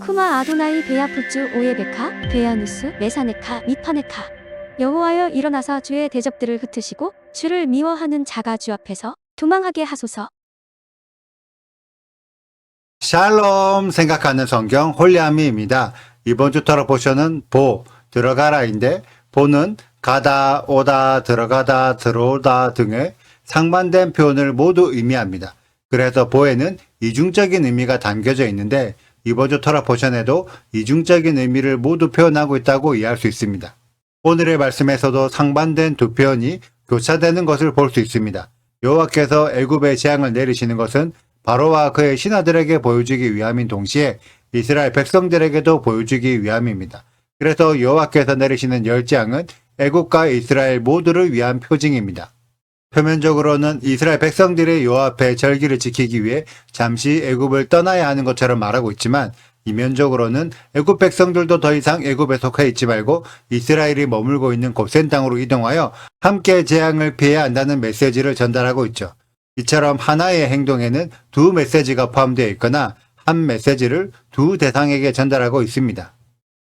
쿠마 아도나이 베야푸츠 오예베카 베야누스 메사네카 미파네카. 여호와여 일어나사 주의 대적들을 흩으시고 주를 미워하는 자가 주 앞에서 도망하게 하소서. 샬롬 생각하는 성경 홀리아미입니다. 이번 주 토라 포션은 보, 들어가라인데 보는 가다, 오다, 들어가다, 들어오다 등의 상반된 표현을 모두 의미합니다. 그래서 보에는 이중적인 의미가 담겨져 있는데 이번 주 토라 포션에도 이중적인 의미를 모두 표현하고 있다고 이해할 수 있습니다. 오늘의 말씀에서도 상반된 두 표현이 교차되는 것을 볼 수 있습니다. 여호와께서 애굽의 재앙을 내리시는 것은 바로와 그의 신하들에게 보여주기 위함인 동시에 이스라엘 백성들에게도 보여주기 위함입니다. 그래서 여호와께서 내리시는 열재앙은 애굽과 이스라엘 모두를 위한 표징입니다. 표면적으로는 이스라엘 백성들이 여호와 앞에 절기를 지키기 위해 잠시 애굽을 떠나야 하는 것처럼 말하고 있지만 이면적으로는 애굽 백성들도 더 이상 애굽에 속해 있지 말고 이스라엘이 머물고 있는 고센 땅으로 이동하여 함께 재앙을 피해야 한다는 메시지를 전달하고 있죠. 이처럼 하나의 행동에는 두 메시지가 포함되어 있거나 한 메시지를 두 대상에게 전달하고 있습니다.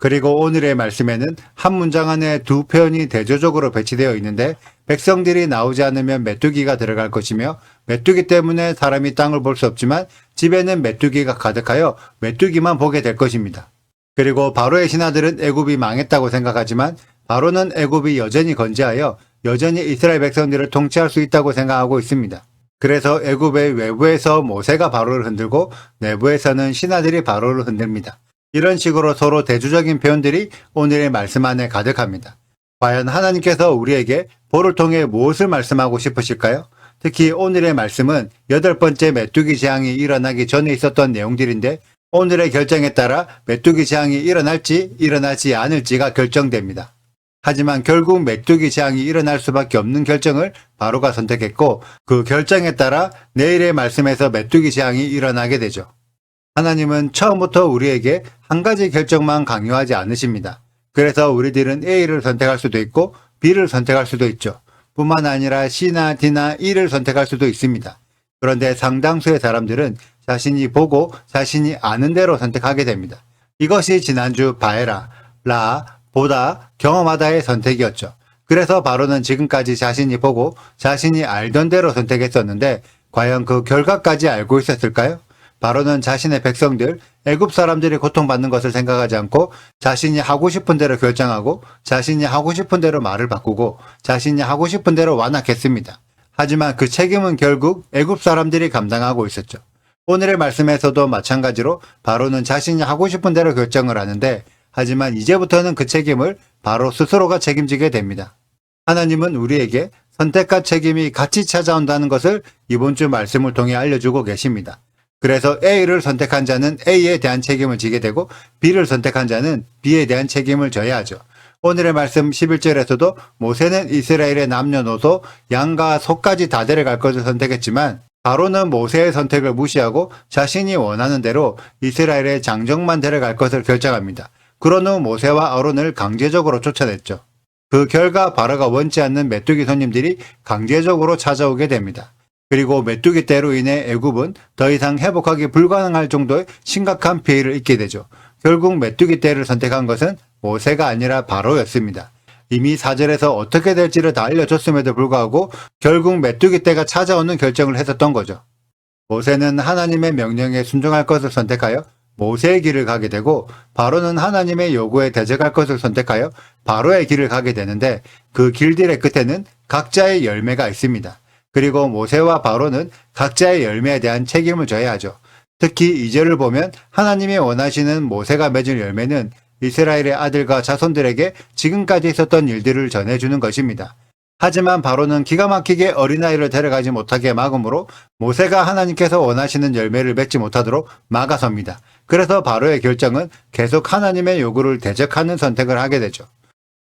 그리고 오늘의 말씀에는 한 문장 안에 두 표현이 대조적으로 배치되어 있는데 백성들이 나오지 않으면 메뚜기가 들어갈 것이며 메뚜기 때문에 사람이 땅을 볼 수 없지만 집에는 메뚜기가 가득하여 메뚜기만 보게 될 것입니다. 그리고 바로의 신하들은 애굽이 망했다고 생각하지만 바로는 애굽이 여전히 건재하여 여전히 이스라엘 백성들을 통치할 수 있다고 생각하고 있습니다. 그래서 애굽의 외부에서 모세가 바로를 흔들고 내부에서는 신하들이 바로를 흔듭니다. 이런 식으로 서로 대조적인 표현들이 오늘의 말씀 안에 가득합니다. 과연 하나님께서 우리에게 보를 통해 무엇을 말씀하고 싶으실까요? 특히 오늘의 말씀은 8번째 메뚜기 재앙이 일어나기 전에 있었던 내용들인데 오늘의 결정에 따라 메뚜기 재앙이 일어날지 일어나지 않을지가 결정됩니다. 하지만 결국 메뚜기 재앙이 일어날 수밖에 없는 결정을 바로가 선택했고 그 결정에 따라 내일의 말씀에서 메뚜기 재앙이 일어나게 되죠. 하나님은 처음부터 우리에게 한 가지 결정만 강요하지 않으십니다. 그래서 우리들은 A를 선택할 수도 있고 B를 선택할 수도 있죠. 뿐만 아니라 C나 D나 E를 선택할 수도 있습니다. 그런데 상당수의 사람들은 자신이 보고 자신이 아는 대로 선택하게 됩니다. 이것이 지난주 바에라, 라, 보다, 경험하다의 선택이었죠. 그래서 바로는 지금까지 자신이 보고 자신이 알던 대로 선택했었는데 과연 그 결과까지 알고 있었을까요? 바로는 자신의 백성들, 애굽 사람들이 고통받는 것을 생각하지 않고 자신이 하고 싶은 대로 결정하고 자신이 하고 싶은 대로 말을 바꾸고 자신이 하고 싶은 대로 완악했습니다. 하지만 그 책임은 결국 애굽 사람들이 감당하고 있었죠. 오늘의 말씀에서도 마찬가지로 바로는 자신이 하고 싶은 대로 결정을 하는데 하지만 이제부터는 그 책임을 바로 스스로가 책임지게 됩니다. 하나님은 우리에게 선택과 책임이 같이 찾아온다는 것을 이번 주 말씀을 통해 알려주고 계십니다. 그래서 A를 선택한 자는 A에 대한 책임을 지게 되고 B를 선택한 자는 B에 대한 책임을 져야 하죠. 오늘의 말씀 11절에서도 모세는 이스라엘의 남녀노소, 양과 소까지 다 데려갈 것을 선택했지만 바로는 모세의 선택을 무시하고 자신이 원하는 대로 이스라엘의 장정만 데려갈 것을 결정합니다. 그런 후 모세와 아론을 강제적으로 쫓아냈죠. 그 결과 바로가 원치 않는 메뚜기 손님들이 강제적으로 찾아오게 됩니다. 그리고 메뚜기 떼로 인해 애굽은 더 이상 회복하기 불가능할 정도의 심각한 피해를 입게 되죠. 결국 메뚜기 떼를 선택한 것은 모세가 아니라 바로였습니다. 이미 4절에서 어떻게 될지를 다 알려줬음에도 불구하고 결국 메뚜기 떼가 찾아오는 결정을 했었던 거죠. 모세는 하나님의 명령에 순종할 것을 선택하여 모세의 길을 가게 되고 바로는 하나님의 요구에 대적할 것을 선택하여 바로의 길을 가게 되는데 그 길들의 끝에는 각자의 열매가 있습니다. 그리고 모세와 바로는 각자의 열매에 대한 책임을 져야 하죠. 특히 2절을 보면 하나님이 원하시는 모세가 맺은 열매는 이스라엘의 아들과 자손들에게 지금까지 있었던 일들을 전해주는 것입니다. 하지만 바로는 기가 막히게 어린아이를 데려가지 못하게 막음으로 모세가 하나님께서 원하시는 열매를 맺지 못하도록 막아섭니다. 그래서 바로의 결정은 계속 하나님의 요구를 대적하는 선택을 하게 되죠.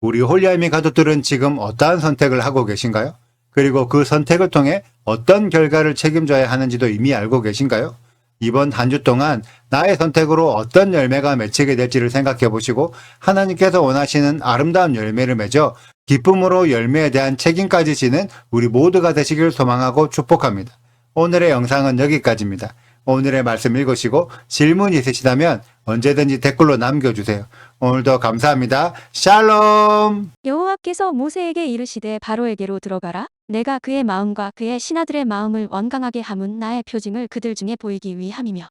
우리 홀리아미 가족들은 지금 어떠한 선택을 하고 계신가요? 그리고 그 선택을 통해 어떤 결과를 책임져야 하는지도 이미 알고 계신가요? 이번 한 주 동안 나의 선택으로 어떤 열매가 맺히게 될지를 생각해 보시고 하나님께서 원하시는 아름다운 열매를 맺어 기쁨으로 열매에 대한 책임까지 지는 우리 모두가 되시길 소망하고 축복합니다. 오늘의 영상은 여기까지입니다. 오늘의 말씀 읽으시고 질문 있으시다면 언제든지 댓글로 남겨주세요. 오늘도 감사합니다. 샬롬. 여호와께서 모세에게 이르시되 바로에게로 들어가라. 내가 그의 마음과 그의 신하들의 마음을 원강하게 함은 나의 표징을 그들 중에 보이기 위함이며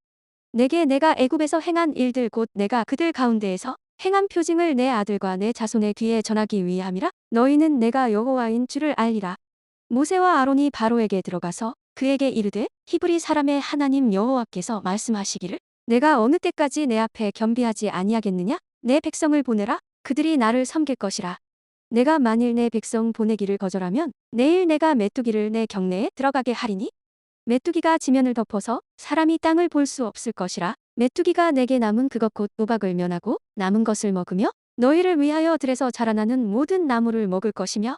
내게 내가 애굽에서 행한 일들 곧 내가 그들 가운데에서 행한 표징을 내 아들과 내 자손의 귀에 전하기 위함이라. 너희는 내가 여호와인 줄을 알리라. 모세와 아론이 바로에게 들어가서 그에게 이르되 히브리 사람의 하나님 여호와께서 말씀하시기를 내가 어느 때까지 내 앞에 겸비하지 아니하겠느냐? 내 백성을 보내라. 그들이 나를 섬길 것이라. 내가 만일 내 백성 보내기를 거절하면 내일 내가 메뚜기를 내 경내에 들어가게 하리니 메뚜기가 지면을 덮어서 사람이 땅을 볼 수 없을 것이라. 메뚜기가 내게 남은 그것 곧 우박을 면하고 남은 것을 먹으며 너희를 위하여 들에서 자라나는 모든 나무를 먹을 것이며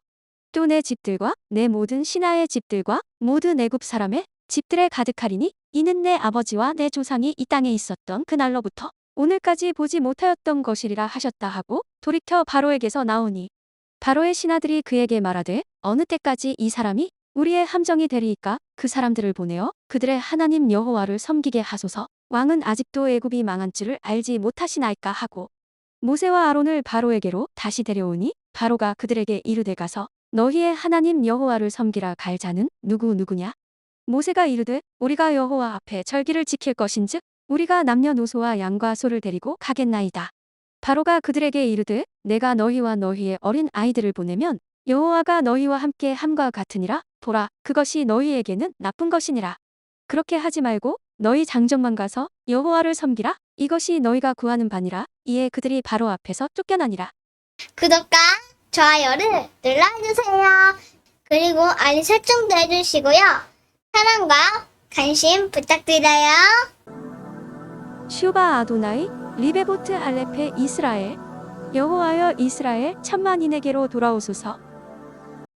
또 내 집들과 내 모든 신하의 집들과 모든 애굽 사람의 집들에 가득하리니 이는 내 아버지와 내 조상이 이 땅에 있었던 그날로부터 오늘까지 보지 못하였던 것이리라 하셨다 하고 돌이켜 바로에게서 나오니 바로의 신하들이 그에게 말하되 어느 때까지 이 사람이 우리의 함정이 되리이까? 그 사람들을 보내어 그들의 하나님 여호와를 섬기게 하소서. 왕은 아직도 애굽이 망한 줄을 알지 못하시나이까 하고 모세와 아론을 바로에게로 다시 데려오니 바로가 그들에게 이르되 가서 너희의 하나님 여호와를 섬기라. 갈 자는 누구냐? 모세가 이르되 우리가 여호와 앞에 절기를 지킬 것인즉 우리가 남녀노소와 양과 소를 데리고 가겠나이다. 바로가 그들에게 이르되 내가 너희와 너희의 어린 아이들을 보내면 여호와가 너희와 함께 함과 같으니라. 보라, 그것이 너희에게는 나쁜 것이니라. 그렇게 하지 말고 너희 장정만 가서 여호와를 섬기라. 이것이 너희가 구하는 바니라. 이에 그들이 바로 앞에서 쫓겨나니라. 구독과 좋아요를 눌러주세요. 그리고 알림 설정도 해주시고요. 사랑과 관심 부탁드려요. 슈바 아도나이 리베보트 할레페 이스라엘 여호와여 이스라엘 천만인에게로 돌아오소서.